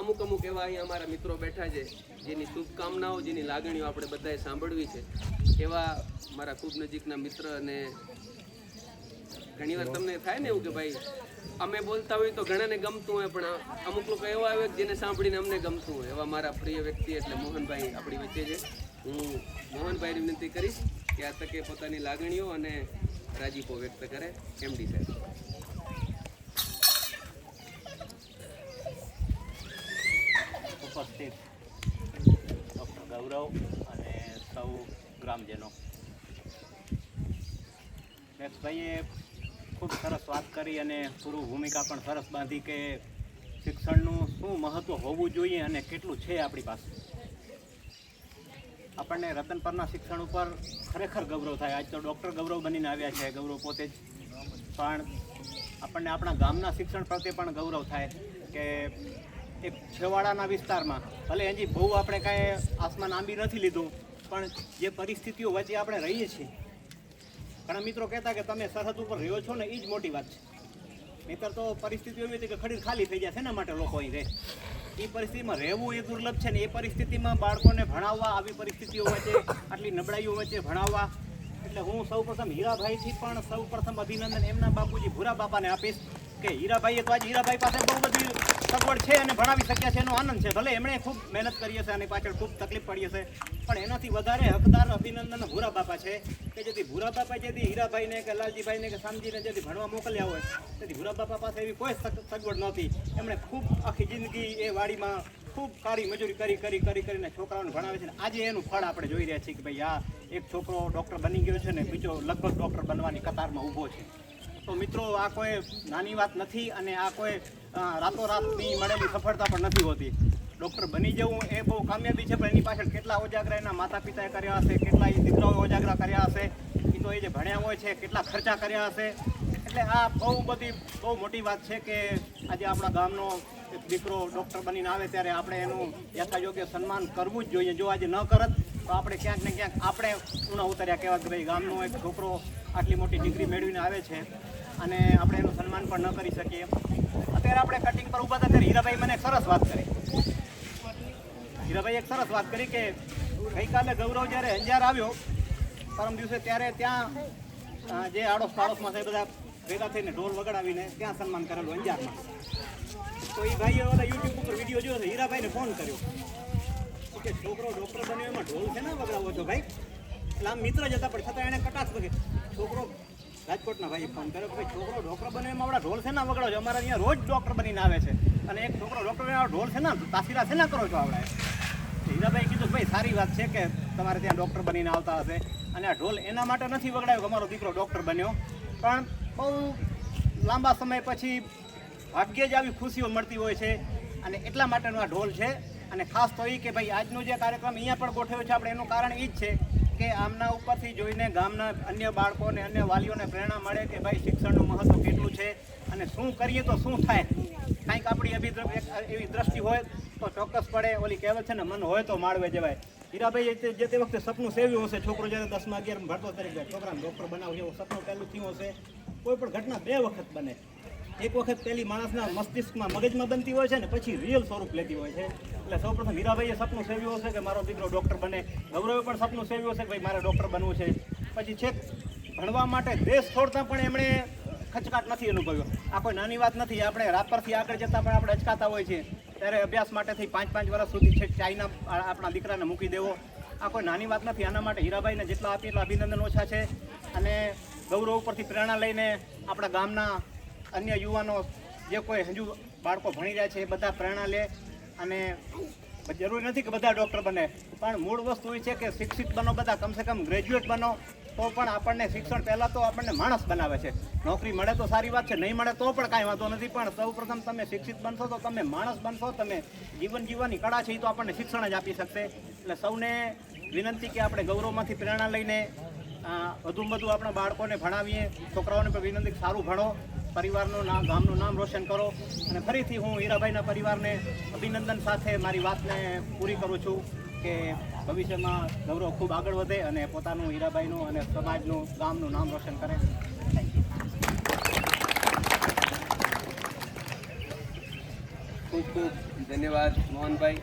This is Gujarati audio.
અમુક એવા અહીંયા અમારા મિત્રો બેઠા છે જેની શુભકામનાઓ, જેની લાગણીઓ આપણે બધાએ સાંભળવી છે. એવા મારા ખૂબ નજીકના મિત્ર, અને ઘણીવાર તમને થાય ને એવું કે ભાઈ અમે બોલતા હોય તો ઘણાને ગમતું હોય, પણ અમુક લોકો એવા આવે જેને સાંભળીને અમને ગમતું હોય. એવા મારા પ્રિય વ્યક્તિ એટલે મોહનભાઈ આપણી વચ્ચે છે. હું મોહનભાઈને વિનંતી કરીશ કે આ તકે પોતાની લાગણીઓ અને રાજીપો વ્યક્ત કરે. એમડી સાહેબ. ઉપસ્થિત ડૉક્ટર ગૌરવ અને સૌ ગ્રામજનો, મેક્ષભાઈએ ખૂબ સરસ વાત કરી અને પૂર્વ ભૂમિકા પણ સરસ બાંધી કે શિક્ષણનું શું મહત્ત્વ હોવું જોઈએ અને કેટલું છે આપણી પાસે. આપણને રતનપરના શિક્ષણ ઉપર ખરેખર ગૌરવ થાય. આજ તો ડૉક્ટર ગૌરવ બનીને આવ્યા છે, ગૌરવ પોતે જ, પણ આપણને આપણા ગામના શિક્ષણ પ્રત્યે પણ ગૌરવ થાય કે એક છેવાડાના વિસ્તારમાં ભલે હજી બહુ આપણે કાંઈ આસમાન આંબી નથી લીધું, પણ જે પરિસ્થિતિઓ વચ્ચે આપણે રહીએ છીએ, ઘણા મિત્રો કહેતા કે તમે સરહદ ઉપર રહ્યો છો ને એ જ મોટી વાત છે. નહીંતર તો પરિસ્થિતિ એવી હતી કે ખડીર ખાલી થઈ જાય છે, એના માટે લોકો અહીં રહે. એ પરિસ્થિતિમાં રહેવું એ દુર્લભ છે ને એ પરિસ્થિતિમાં બાળકોને ભણાવવા, આવી પરિસ્થિતિઓ વચ્ચે, આટલી નબળાઈઓ વચ્ચે ભણાવવા, એટલે હું સૌપ્રથમ હીરાભાઈથી પણ સૌપ્રથમ અભિનંદન એમના બાપુજી ભૂરા બાપાને આપીશ કે હીરાભાઈએ તો આજે હીરાભાઈ પાસે બહુ બધી સગવડ છે અને ભણાવી શક્યા છે, એનો આનંદ છે. ભલે એમણે ખૂબ મહેનત કરી હશે અને પાછળ ખૂબ તકલીફ પડી હશે, પણ એનાથી વધારે હકદાર અભિનંદન ભૂરા બાપા છે કે જેથી ભૂરા બાપા જેથી હીરાભાઈને કે લાલજીભાઈને કે શામજીને જેથી ભણવા મોકલ્યા હોય, તેથી ભૂરા બાપા પાસે એવી કોઈ સગવડ નહોતી. એમણે ખૂબ આખી જિંદગી એ વાડીમાં ખૂબ કાળી મજૂરી કરીને છોકરાઓને ભણાવે છે. ને આજે એનું ફળ આપણે જોઈ રહ્યા છીએ કે ભાઈ આ એક છોકરો ડૉક્ટર બની ગયો છે ને બીજો લગભગ ડૉક્ટર બનવાની કતારમાં ઊભો છે. તો મિત્રો, આ કોઈ નાની વાત નથી અને આ કોઈ રાતોરાતની મળેલી સફળતા પણ નથી હોતી. ડૉક્ટર બની જવું એ બહુ કામયાબી છે, પણ એની પાછળ કેટલા ઓજાગરા એના માતા પિતાએ કર્યા હશે, કેટલા એ દીકરાઓએ ઓજાગરા કર્યા હશે, એ તો એ જે ભણ્યા હોય છે કેટલા ખર્ચા કર્યા હશે. એટલે આ બહુ મોટી વાત છે કે આજે આપણા ગામનો એક દીકરો ડૉક્ટર બનીને આવે ત્યારે આપણે એનું યથાયોગ્ય સન્માન કરવું જ જોઈએ. જો આજે ન કરત તો આપણે ક્યાંક ને ક્યાંક આપણે ઉના ઉતર્યા કહેવાય કે ભાઈ ગામનો એક છોકરો આટલી મોટી ડિગ્રી મેળવીને આવે છે અને આપણે એનું સન્માન પણ ન કરી શકીએ. અત્યારે આપણે કટિંગ પર ઊભા હતા ત્યારે હીરાભાઈ મને એક સરસ વાત કરી કે ગઈકાલે ગૌરવ જ્યારે અંજાર આવ્યો પરમ દિવસે, ત્યારે ત્યાં જે આડોશ પાડોશમાં છે બધા ભેગા થઈને ઢોલ વગાડાવીને ત્યાં સન્માન કરેલું અંજારમાં. તો એ ભાઈએ બધા યુટ્યુબ ઉપર વિડીયો જોયો છે, હીરાભાઈને ફોન કર્યો કે છોકરો ડૉક્ટર બન્યો એમાં ઢોલ છે ને વગાડાવો છો ભાઈ. એટલે આમ મિત્ર જ હતા પણ છતાં એણે કટાક્ષ કરી. છોકરો રાજકોટના ભાઈએ ફોન કર્યો કે ભાઈ છોકરો ડૉક્ટર બને એમાં આપણા ઢોલ છે ના વગાડો છો, અમારા અહીંયા રોજ ડૉક્ટર બનીને આવે છે અને એક છોકરો ડૉક્ટર બને ઢોલ છે ને તાસીરા છે ના કરો છો આપણે. હીરાભાઈ કીધું ભાઈ સારી વાત છે કે તમારે ત્યાં ડૉક્ટર બનીને આવતા હશે, અને આ ઢોલ એના માટે નથી વગાડાયો કે અમારો દીકરો ડૉક્ટર બન્યો, પણ બહુ લાંબા સમય પછી ભાગ્યે જ આવી ખુશીઓ મળતી હોય છે અને એટલા માટેનો આ ઢોલ છે. અને ખાસ તો એ કે ભાઈ આજનો જે કાર્યક્રમ અહીંયા પણ ગોઠવ્યો છે આપણે, એનું કારણ એ જ છે કે આમના ઉપરથી જોઈને ગામના અન્ય બાળકોને, અન્ય વાલીઓને પ્રેરણા મળે કે ભાઈ શિક્ષણનું મહત્ત્વ કેટલું છે અને શું કરીએ તો શું થાય. કાંઈક આપણી એવી દ્રષ્ટિ હોય તો ચોક્કસપણે ઓલી કહેવત છે ને, મન હોય તો માળવે જવાય. હીરાભાઈ જે તે વખતે સપનું સેવ્યું હશે, છોકરો જ્યારે 10માં 11માં ભણતો તરીકે છોકરાને ડૉક્ટર બનાવવું એવું સપનું પહેલું થયું હશે. કોઈ પણ ઘટના બે વખત બને. એક વખત પહેલી માણસના મસ્તિષ્કમાં, મગજમાં બનતી હોય છે ને પછી રિયલ સ્વરૂપ લેતી હોય છે. એટલે સૌપ્રથમ હીરાભાઈએ સપનું સેવ્યું હશે કે મારો દીકરો ડૉક્ટર બને. ગૌરવે પણ સપનું સેવ્યું હશે કે ભાઈ મારે ડૉક્ટર બનવું છે. પછી છેક ભણવા માટે દેશ છોડતા પણ એમણે ખચકાટ નથી અનુભવ્યો. આ કોઈ નાની વાત નથી. આપણે રાપરથી આગળ જતાં પણ આપણે અચકાતા હોય છે, ત્યારે અભ્યાસ માટેથી 5-5 વર્ષ સુધી છેક ચાઇના આપણા દીકરાને મૂકી દેવો આ કોઈ નાની વાત નથી. આના માટે હીરાભાઈને જેટલા આપીએ એટલા અભિનંદન ઓછા છે. અને ગૌરવ ઉપરથી પ્રેરણા લઈને આપણા ગામના અન્ય યુવાનો જે કોઈ હજુ બાળકો ભણી રહ્યા છે એ બધા પ્રેરણા લે. અને જરૂરી નથી કે બધા ડૉક્ટર બને, પણ મૂળ વસ્તુ એ છે કે શિક્ષિત બનો, બધા કમસે કમ ગ્રેજ્યુએટ બનો તો પણ આપણને શિક્ષણ પહેલાં તો આપણને માણસ બનાવે છે. નોકરી મળે તો સારી વાત છે, નહીં મળે તો પણ કાંઈ વાંધો નથી, પણ સૌપ્રથમ તમે શિક્ષિત બનશો તો તમે માણસ બનશો. તમે જીવન જીવવાની કળા છે એ તો આપણને શિક્ષણ જ આપી શકશે. એટલે સૌને વિનંતી કે આપણે ગૌરવમાંથી પ્રેરણા લઈને વધુમાં વધુ આપણા બાળકોને ભણાવીએ. છોકરાઓને પણ વિનંતી સારું ભણો, પરિવારનું નામ, ગામનું નામ રોશન કરો. અને ફરીથી હું હીરાભાઈના પરિવારને અભિનંદન સાથે મારી વાતને પૂરી કરું છું કે ભવિષ્યમાં ગૌરવ ખૂબ આગળ વધે અને પોતાનું, હીરાભાઈનું અને સમાજનું, ગામનું નામ રોશન કરે. Thank you. ખૂબ ખૂબ ધન્યવાદ મોહનભાઈ.